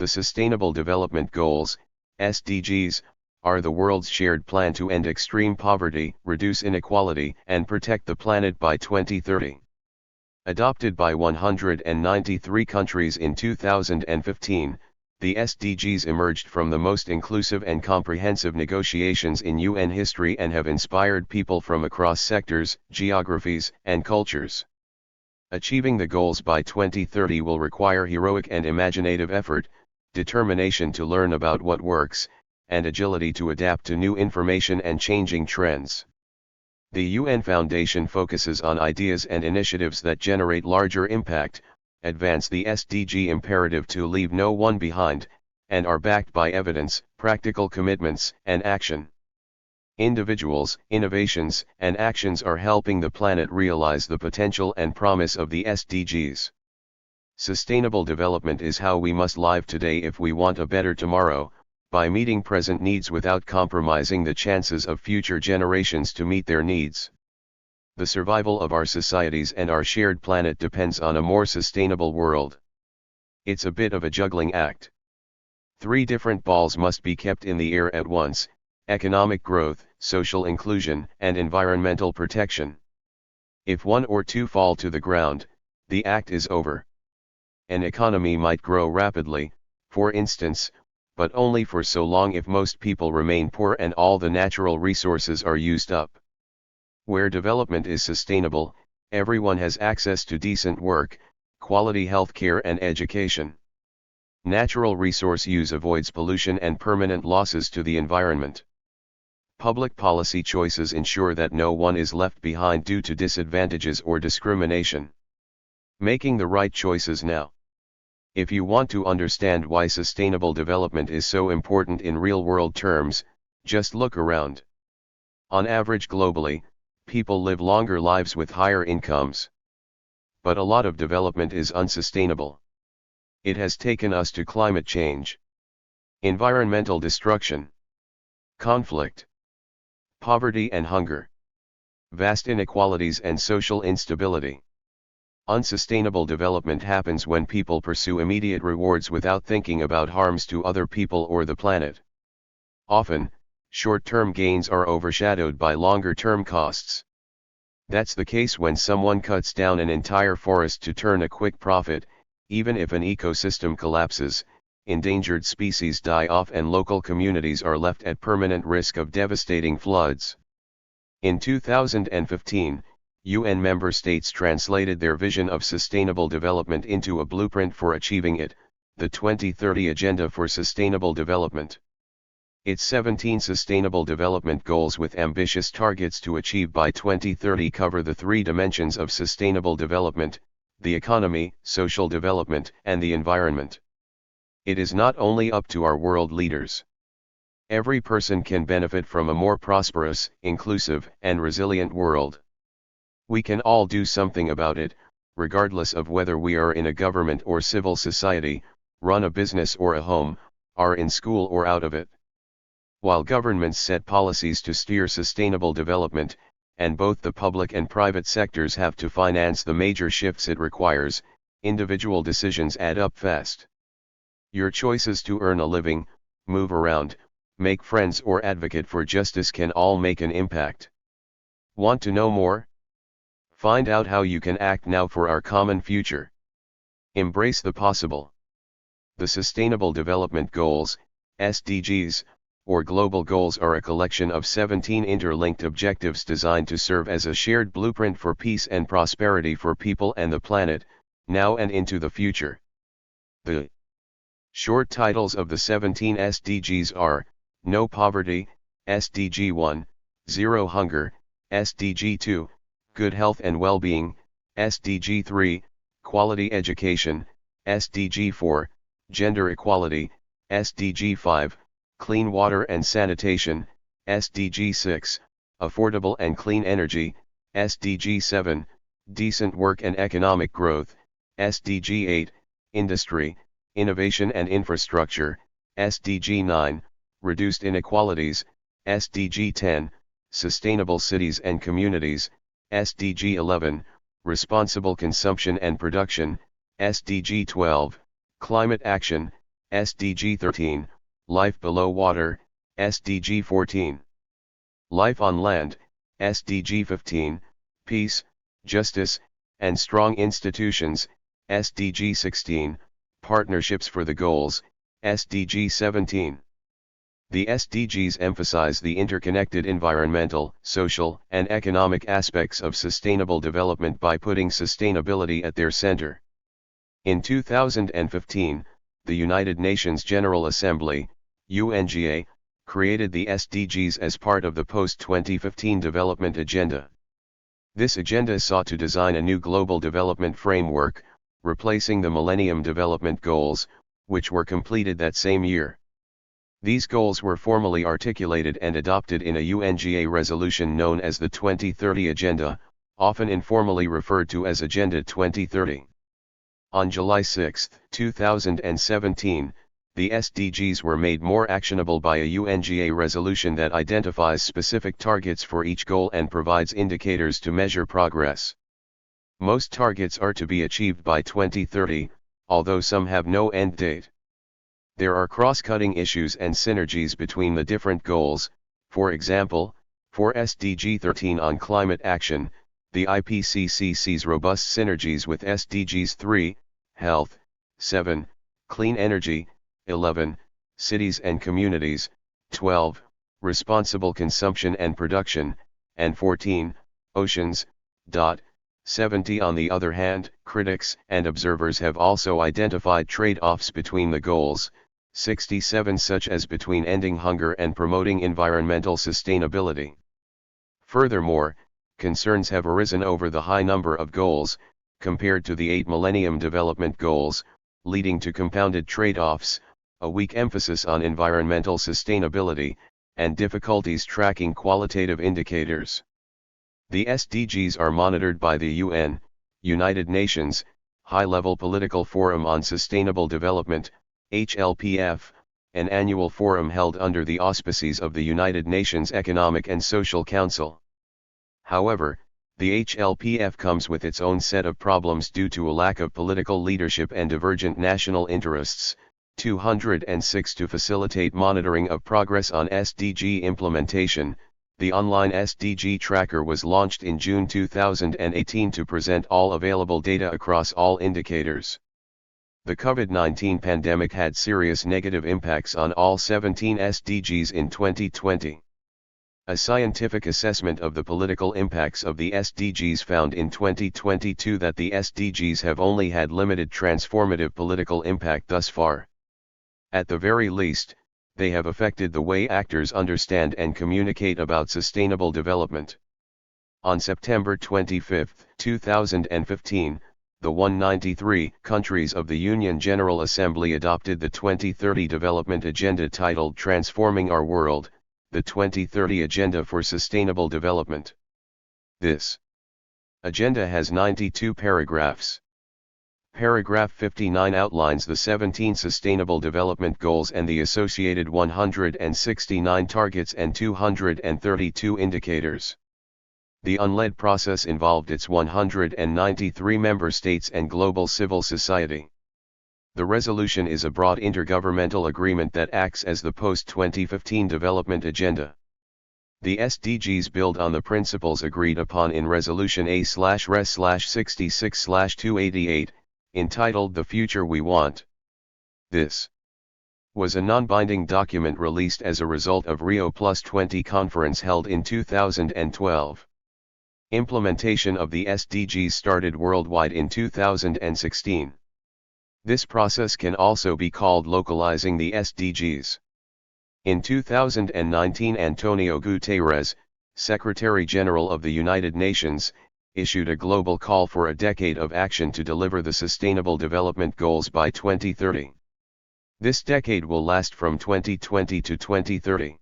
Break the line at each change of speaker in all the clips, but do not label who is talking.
The Sustainable Development Goals, SDGs, are the world's shared plan to end extreme poverty, reduce inequality, and protect the planet by 2030. Adopted by 193 countries in 2015, the SDGs emerged from the most inclusive and comprehensive negotiations in UN history and have inspired people from across sectors, geographies, and cultures. Achieving the goals by 2030 will require heroic and imaginative effort, determination to learn about what works, and agility to adapt to new information and changing trends. The UN Foundation focuses on ideas and initiatives that generate larger impact, advance the SDG imperative to leave no one behind, and are backed by evidence, practical commitments, and action. Individuals, innovations, and actions are helping the planet realize the potential and promise of the SDGs. Sustainable development is how we must live today if we want a better tomorrow, by meeting present needs without compromising the chances of future generations to meet their needs. The survival of our societies and our shared planet depends on a more sustainable world. It's a bit of a juggling act. 3 different balls must be kept in the air at once: economic growth, social inclusion, and environmental protection. If 1 or 2 fall to the ground, the act is over. An economy might grow rapidly, for instance, but only for so long if most people remain poor and all the natural resources are used up. Where development is sustainable, everyone has access to decent work, quality health care and education. Natural resource use avoids pollution and permanent losses to the environment. Public policy choices ensure that no one is left behind due to disadvantages or discrimination. Making the right choices now. If you want to understand why sustainable development is so important in real-world terms, just look around. On average globally, people live longer lives with higher incomes. But a lot of development is unsustainable. It has taken us to climate change, environmental destruction, conflict, poverty and hunger, vast inequalities and social instability. Unsustainable development happens when people pursue immediate rewards without thinking about harms to other people or the planet. Often, short-term gains are overshadowed by longer-term costs. That's the case when someone cuts down an entire forest to turn a quick profit. Even if an ecosystem collapses, endangered species die off and local communities are left at permanent risk of devastating floods. In 2015, UN member states translated their vision of sustainable development into a blueprint for achieving it, the 2030 Agenda for Sustainable Development. Its 17 Sustainable Development Goals with ambitious targets to achieve by 2030 cover the 3 dimensions of sustainable development: the economy, social development, and the environment. It is not only up to our world leaders. Every person can benefit from a more prosperous, inclusive, and resilient world. We can all do something about it, regardless of whether we are in a government or civil society, run a business or a home, are in school or out of it. While governments set policies to steer sustainable development, and both the public and private sectors have to finance the major shifts it requires, individual decisions add up fast. Your choices to earn a living, move around, make friends or advocate for justice can all make an impact. Want to know more? Find out how you can act now for our common future. Embrace the possible. The Sustainable Development Goals, SDGs, or Global Goals are a collection of 17 interlinked objectives designed to serve as a shared blueprint for peace and prosperity for people and the planet, now and into the future. The short titles of the 17 SDGs are: No Poverty, SDG 1, Zero Hunger, SDG 2, Good Health and Well-being, SDG 3, Quality Education, SDG 4, Gender Equality, SDG 5, Clean Water and Sanitation, SDG 6, Affordable and Clean Energy, SDG 7, Decent Work and Economic Growth, SDG 8, Industry, Innovation and Infrastructure, SDG 9, Reduced Inequalities, SDG 10, Sustainable Cities and Communities, SDG 11, Responsible Consumption and Production, SDG 12, Climate Action, SDG 13, Life Below Water, SDG 14. Life on Land, SDG 15, Peace, Justice, and Strong Institutions, SDG 16, Partnerships for the Goals, SDG 17. The SDGs emphasize the interconnected environmental, social, and economic aspects of sustainable development by putting sustainability at their center. In 2015, the United Nations General Assembly, UNGA, created the SDGs as part of the post-2015 development agenda. This agenda sought to design a new global development framework, replacing the Millennium Development Goals, which were completed that same year. These goals were formally articulated and adopted in a UNGA resolution known as the 2030 Agenda, often informally referred to as Agenda 2030. On July 6, 2017, the SDGs were made more actionable by a UNGA resolution that identifies specific targets for each goal and provides indicators to measure progress. Most targets are to be achieved by 2030, although some have no end date. There are cross-cutting issues and synergies between the different goals. For example, for SDG 13 on climate action, the IPCC sees robust synergies with SDGs 3, Health, 7, Clean Energy, 11, Cities and Communities, 12, Responsible Consumption and Production, and 14, Oceans. 70. On the other hand, critics and observers have also identified trade-offs between the goals, 67, such as between ending hunger and promoting environmental sustainability. Furthermore, concerns have arisen over the high number of goals, compared to the 8 Millennium Development Goals, leading to compounded trade-offs, a weak emphasis on environmental sustainability, and difficulties tracking qualitative indicators. The SDGs are monitored by the UN, United Nations, High-Level Political Forum on Sustainable Development, HLPF, an annual forum held under the auspices of the United Nations Economic and Social Council. However, the HLPF comes with its own set of problems due to a lack of political leadership and divergent national interests. 206. To facilitate monitoring of progress on SDG implementation, the online SDG tracker was launched in June 2018 to present all available data across all indicators. The COVID-19 pandemic had serious negative impacts on all 17 SDGs in 2020. A scientific assessment of the political impacts of the SDGs found in 2022 that the SDGs have only had limited transformative political impact thus far. At the very least, they have affected the way actors understand and communicate about sustainable development. On September 25, 2015, the 193 countries of the UN General Assembly adopted the 2030 Development Agenda titled Transforming Our World, the 2030 Agenda for Sustainable Development. This agenda has 92 paragraphs. Paragraph 59 outlines the 17 Sustainable Development Goals and the associated 169 targets and 232 indicators. The unled process involved its 193 member states and global civil society. The resolution is a broad intergovernmental agreement that acts as the post-2015 development agenda. The SDGs build on the principles agreed upon in Resolution A/Res/66/288, entitled The Future We Want. This was a non-binding document released as a result of Rio+20 conference held in 2012. Implementation of the SDGs started worldwide in 2016. This process can also be called localizing the SDGs. In 2019, Antonio Guterres, Secretary General of the United Nations, issued a global call for a decade of action to deliver the Sustainable Development Goals by 2030. This decade will last from 2020 to 2030.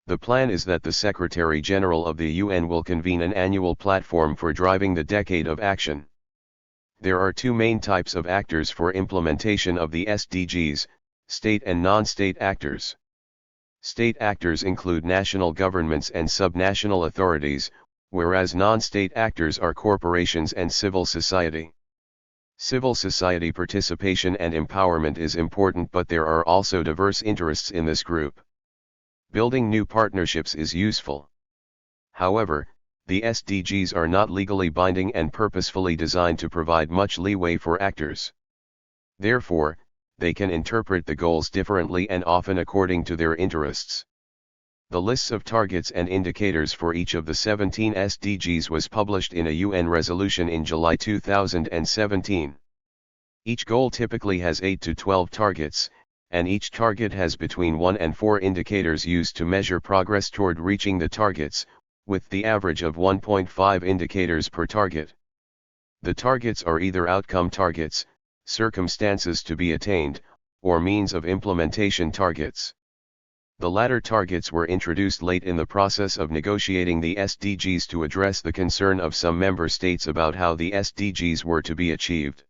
The plan is that the Secretary General of the UN will convene an annual platform for driving the decade of action. There are two main types of actors for implementation of the SDGs, state and non-state actors. State actors include national governments and subnational authorities, whereas non-state actors are corporations and civil society. Civil society participation and empowerment is important, but there are also diverse interests in this group. Building new partnerships is useful. However, the SDGs are not legally binding and purposefully designed to provide much leeway for actors. Therefore, they can interpret the goals differently and often according to their interests. The lists of targets and indicators for each of the 17 SDGs was published in a UN resolution in July 2017. Each goal typically has 8 to 12 targets, and each target has between 1 and 4 indicators used to measure progress toward reaching the targets, with the average of 1.5 indicators per target. The targets are either outcome targets, circumstances to be attained, or means of implementation targets. The latter targets were introduced late in the process of negotiating the SDGs to address the concern of some member states about how the SDGs were to be achieved.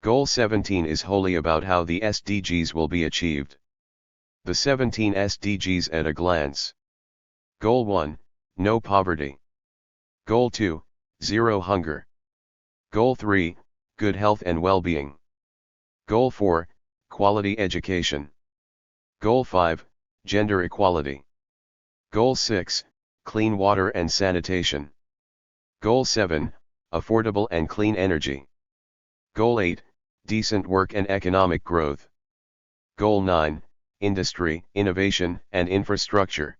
Goal 17 is wholly about how the SDGs will be achieved. The 17 SDGs at a glance. Goal 1, no poverty. Goal 2, zero hunger. Goal 3, good health and well-being. Goal 4, quality education. Goal 5, gender equality. Goal 6, clean water and sanitation. Goal 7, affordable and clean energy. Goal 8, decent work and economic growth. Goal 9, industry, innovation and infrastructure.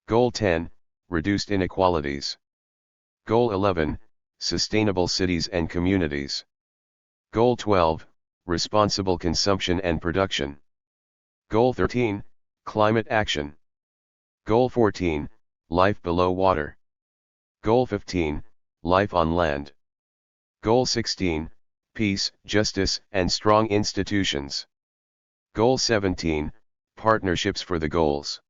Goal 10, reduced inequalities. Goal 11, sustainable cities and communities. Goal 12, responsible consumption and production. Goal 13, climate action. Goal 14, life below water. Goal 15, life on land. Goal 16, peace, justice, and strong institutions. Goal 17, partnerships for the goals.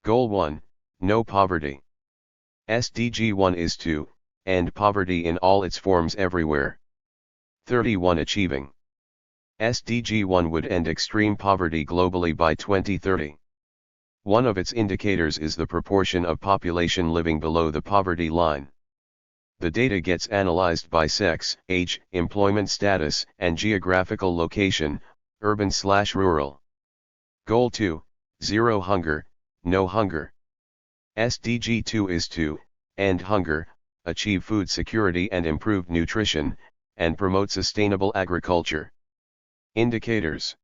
Goal 1, no poverty. SDG 1 is to end poverty in all its forms everywhere. 31 Achieving. SDG 1 would end extreme poverty globally by 2030. One of its indicators is the proportion of population living below the poverty line. The data gets analyzed by sex, age, employment status, and geographical location, urban/rural. Goal 2, zero hunger, no hunger. SDG 2 is to end hunger, achieve food security and improve nutrition, and promote sustainable agriculture. Indicators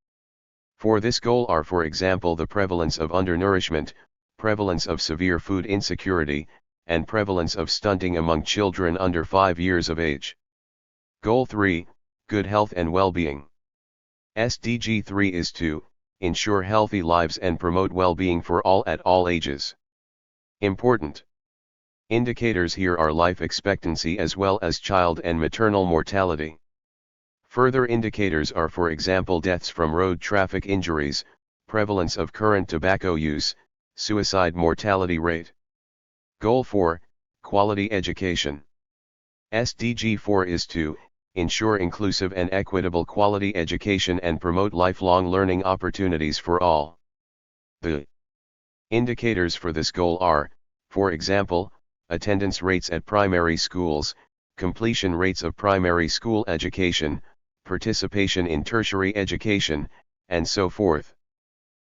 for this goal are, for example, the prevalence of undernourishment, prevalence of severe food insecurity, and prevalence of stunting among children under 5 years of age. Goal 3, good health and well-being. SDG 3 is to ensure healthy lives and promote well-being for all at all ages. Important indicators here are life expectancy as well as child and maternal mortality. Further indicators are, for example, deaths from road traffic injuries, prevalence of current tobacco use, suicide mortality rate. Goal 4, quality education. SDG 4 is to ensure inclusive and equitable quality education and promote lifelong learning opportunities for all. The indicators for this goal are, for example, attendance rates at primary schools, completion rates of primary school education, participation in tertiary education, and so forth.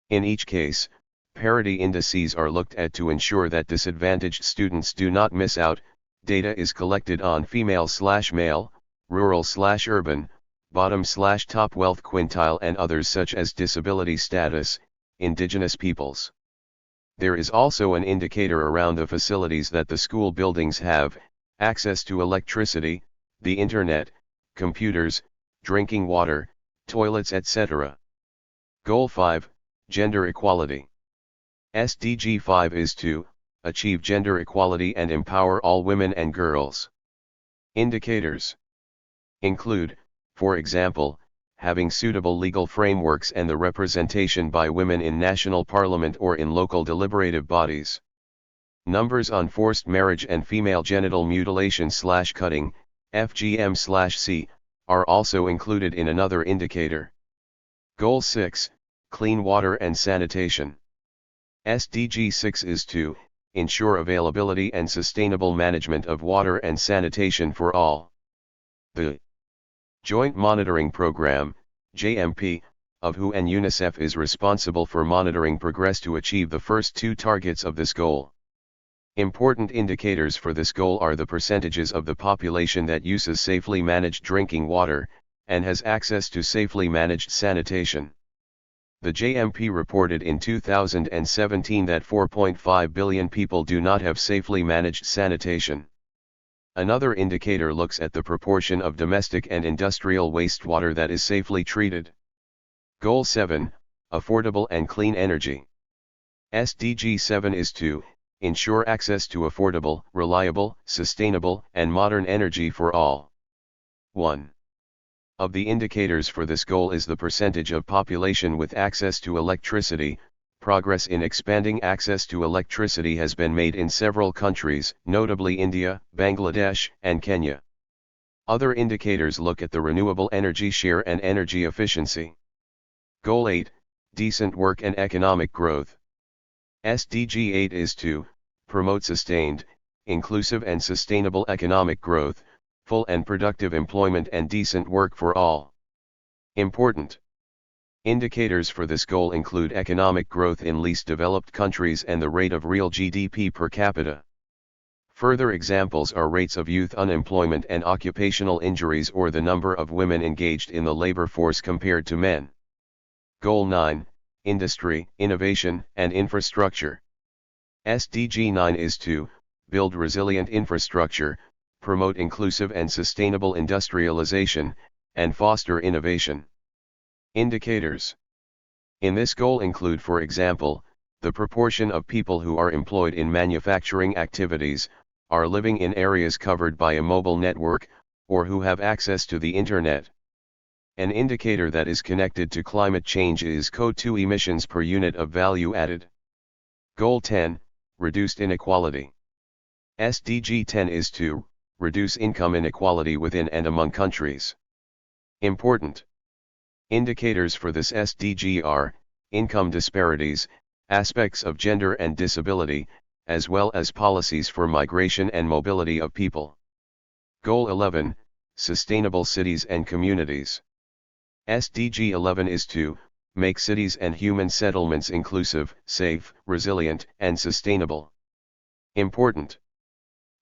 In each case, parity indices are looked at to ensure that disadvantaged students do not miss out. Data is collected on female/male, rural/urban, bottom/top wealth quintile and others such as disability status, indigenous peoples. There is also an indicator around the facilities that the school buildings have, access to electricity, the internet, computers, drinking water, toilets, etc. Goal 5, gender equality. SDG 5 is to achieve gender equality and empower all women and girls. Indicators include, for example, having suitable legal frameworks and the representation by women in national parliament or in local deliberative bodies. Numbers on forced marriage and female genital mutilation/cutting, FGM/C, are also included in another indicator. Goal 6, clean water and sanitation. SDG 6 is to ensure availability and sustainable management of water and sanitation for all. The Joint Monitoring Program, JMP, of WHO and UNICEF is responsible for monitoring progress to achieve the first two targets of this goal. Important indicators for this goal are the percentages of the population that uses safely managed drinking water, and has access to safely managed sanitation. The JMP reported in 2017 that 4.5 billion people do not have safely managed sanitation. Another indicator looks at the proportion of domestic and industrial wastewater that is safely treated. Goal 7, Affordable and Clean Energy. SDG 7 is to ensure access to affordable, reliable, sustainable, and modern energy for all. 1. Of the indicators for this goal is the percentage of population with access to electricity. Progress in expanding access to electricity has been made in several countries, notably India, Bangladesh, and Kenya. Other indicators look at the renewable energy share and energy efficiency. Goal 8, Decent Work and Economic Growth. SDG 8 is to promote sustained, inclusive and sustainable economic growth, full and productive employment and decent work for all. Important indicators for this goal include economic growth in least developed countries and the rate of real GDP per capita. Further examples are rates of youth unemployment and occupational injuries, or the number of women engaged in the labor force compared to men. Goal 9, Industry, Innovation, and Infrastructure. SDG 9 is to build resilient infrastructure, promote inclusive and sustainable industrialization, and foster innovation. Indicators in this goal include, for example, the proportion of people who are employed in manufacturing activities, are living in areas covered by a mobile network, or who have access to the internet. An indicator that is connected to climate change is CO2 emissions per unit of value added. Goal 10, Reduced Inequality. SDG 10 is to reduce income inequality within and among countries. Important indicators for this SDG are income disparities, aspects of gender and disability, as well as policies for migration and mobility of people. Goal 11, Sustainable Cities and Communities. SDG 11 is to make cities and human settlements inclusive, safe, resilient, and sustainable. Important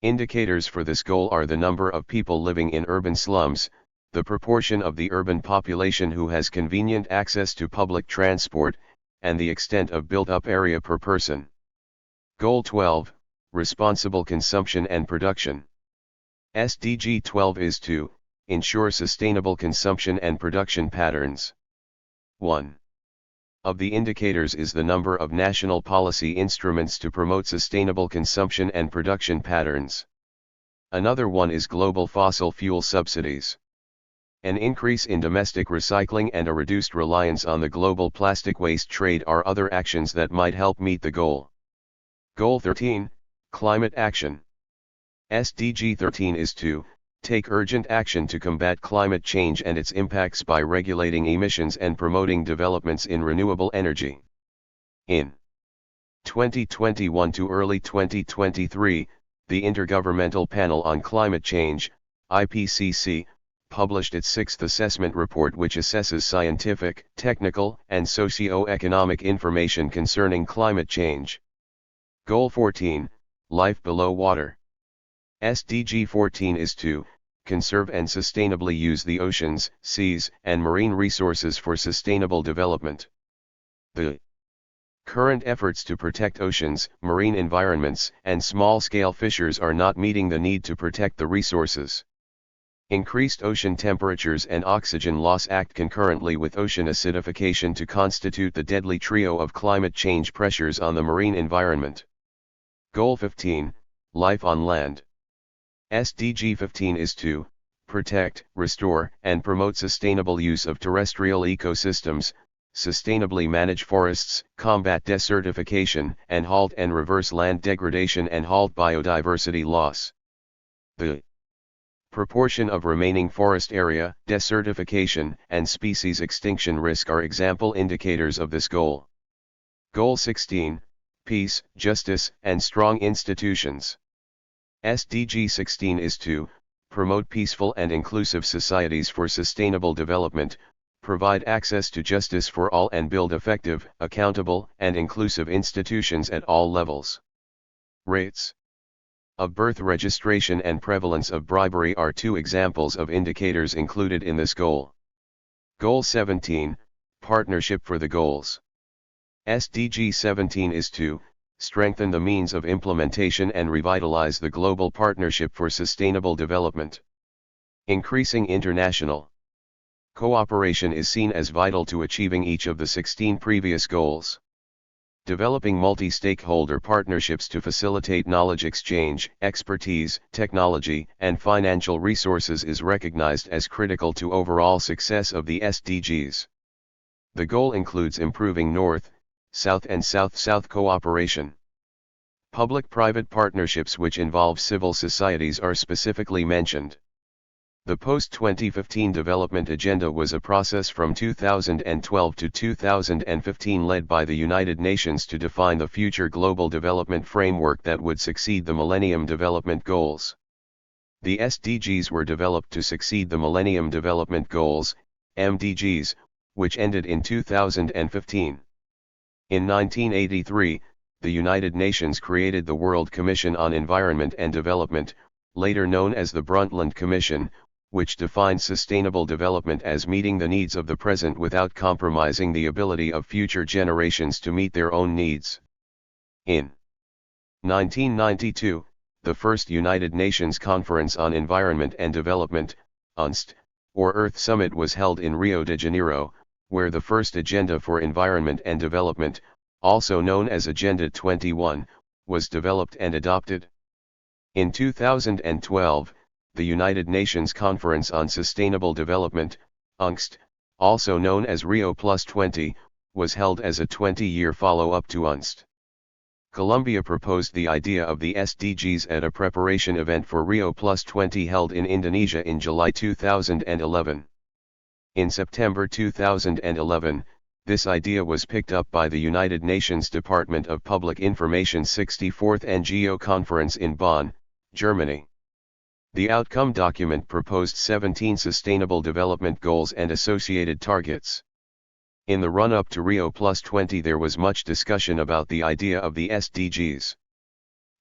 indicators for this goal are the number of people living in urban slums, the proportion of the urban population who has convenient access to public transport, and the extent of built-up area per person. Goal 12, Responsible Consumption and Production. SDG 12 is to ensure sustainable consumption and production patterns. 1. Of the indicators is the number of national policy instruments to promote sustainable consumption and production patterns. Another one is global fossil fuel subsidies. An increase in domestic recycling and a reduced reliance on the global plastic waste trade are other actions that might help meet the goal. Goal 13, Climate Action. SDG 13 is to take urgent action to combat climate change and its impacts by regulating emissions and promoting developments in renewable energy. In 2021 to early 2023, the Intergovernmental Panel on Climate Change, IPCC, published its sixth assessment report, which assesses scientific, technical, and socio-economic information concerning climate change. Goal 14, Life Below Water. SDG 14 is to conserve and sustainably use the oceans, seas, and marine resources for sustainable development. The current efforts to protect oceans, marine environments, and small-scale fishers are not meeting the need to protect the resources. Increased ocean temperatures and oxygen loss act concurrently with ocean acidification to constitute the deadly trio of climate change pressures on the marine environment. Goal 15, Life on Land. SDG 15 is to protect, restore, and promote sustainable use of terrestrial ecosystems, sustainably manage forests, combat desertification, and halt and reverse land degradation and halt biodiversity loss. The proportion of remaining forest area, desertification, and species extinction risk are example indicators of this goal. Goal 16, Peace, Justice, and Strong Institutions. SDG 16 is to promote peaceful and inclusive societies for sustainable development, provide access to justice for all and build effective, accountable, and inclusive institutions at all levels. Rates of birth registration and prevalence of bribery are two examples of indicators included in this goal. Goal 17, Partnership for the Goals. SDG 17 is to strengthen the means of implementation and revitalize the global partnership for sustainable development. Increasing international cooperation is seen as vital to achieving each of the 16 previous goals. Developing multi-stakeholder partnerships to facilitate knowledge exchange, expertise, technology, and financial resources is recognized as critical to overall success of the SDGs. The goal includes improving North, South and South-South cooperation. Public-private partnerships which involve civil societies are specifically mentioned. The post-2015 development agenda was a process from 2012 to 2015 led by the United Nations to define the future global development framework that would succeed the Millennium Development Goals. The SDGs were developed to succeed the Millennium Development Goals, MDGs, which ended in 2015. In 1983, the United Nations created the World Commission on Environment and Development, later known as the Brundtland Commission, which defines sustainable development as meeting the needs of the present without compromising the ability of future generations to meet their own needs. In 1992, the first United Nations Conference on Environment and Development, UNCED, or Earth Summit was held in Rio de Janeiro, where the first Agenda for Environment and Development, also known as Agenda 21, was developed and adopted. In 2012, the United Nations Conference on Sustainable Development, UNCED, also known as Rio+20, was held as a 20-year follow-up to UNCED. Colombia proposed the idea of the SDGs at a preparation event for Rio+20 held in Indonesia in July 2011. In September 2011, this idea was picked up by the United Nations Department of Public Information's 64th NGO conference in Bonn, Germany. The outcome document proposed 17 Sustainable Development Goals and associated targets. In the run-up to Rio+20 there was much discussion about the idea of the SDGs.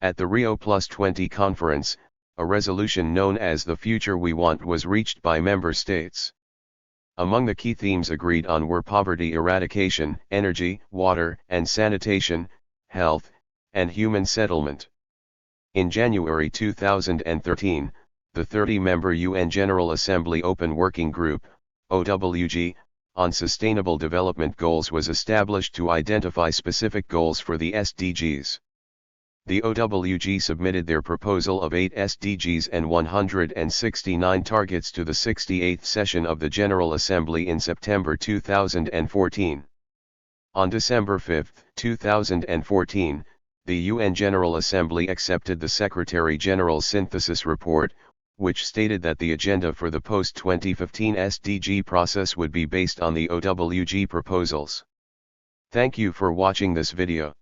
At the Rio+20 conference, a resolution known as The Future We Want was reached by member states. Among the key themes agreed on were poverty eradication, energy, water and sanitation, health, and human settlement. In January 2013, the 30-member UN General Assembly Open Working Group, OWG, on Sustainable Development Goals was established to identify specific goals for the SDGs. The OWG submitted their proposal of 8 SDGs and 169 targets to the 68th session of the General Assembly in September 2014. On December 5, 2014, the UN General Assembly accepted the Secretary-General's synthesis report, which stated that the agenda for the post-2015 SDG process would be based on the OWG proposals. Thank you for watching this video.